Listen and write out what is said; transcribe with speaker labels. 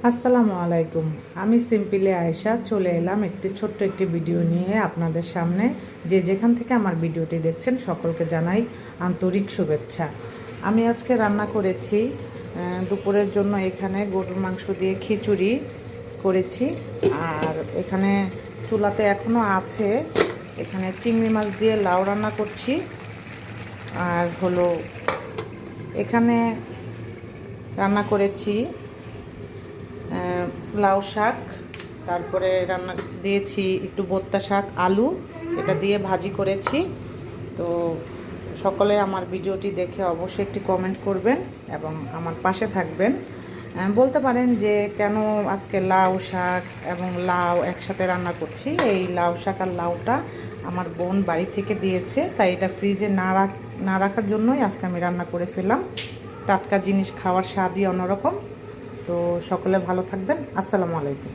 Speaker 1: আসসালামু আলাইকুম। আমি সিম্পলি আয়েশা চলে এলাম ছোট্ট একটি ভিডিও নিয়ে আপনাদের সামনে। যে যেখান থেকে আমার ভিডিওটি দেখছেন সকলকে জানাই আন্তরিক শুভেচ্ছা। আমি আজকে রান্না করেছি দুপুরের জন্য এখানে গরুর মাংস দিয়ে খিচুড়ি করেছি। আর এখানে চুলাতে এখনও আছে, এখানে চিংড়ি মাছ দিয়ে লাউ রান্না করছি। আর হলো এখানে রান্না করেছি লাউ শাক, তারপরে রান্না দিয়েছি একটু ভর্তা শাক, আলু, এটা দিয়ে ভাজি করেছি। তো সকলে আমার ভিডিওটি দেখে অবশ্যই একটি কমেন্ট করবেন এবং আমার পাশে থাকবেন। বলতে পারেন যে কেন আজকে লাউ শাক এবং লাউ একসাথে রান্না করছি। এই লাউ শাক আর লাউটা আমার বোন বাড়ি থেকে দিয়েছে, তাই এটা ফ্রিজে না রাখার জন্যই আজকে আমি রান্না করে ফেললাম। টাটকা জিনিস খাওয়ার স্বাদই অন্যরকম। তো সকলে ভালো থাকবেন। আসসালামু আলাইকুম।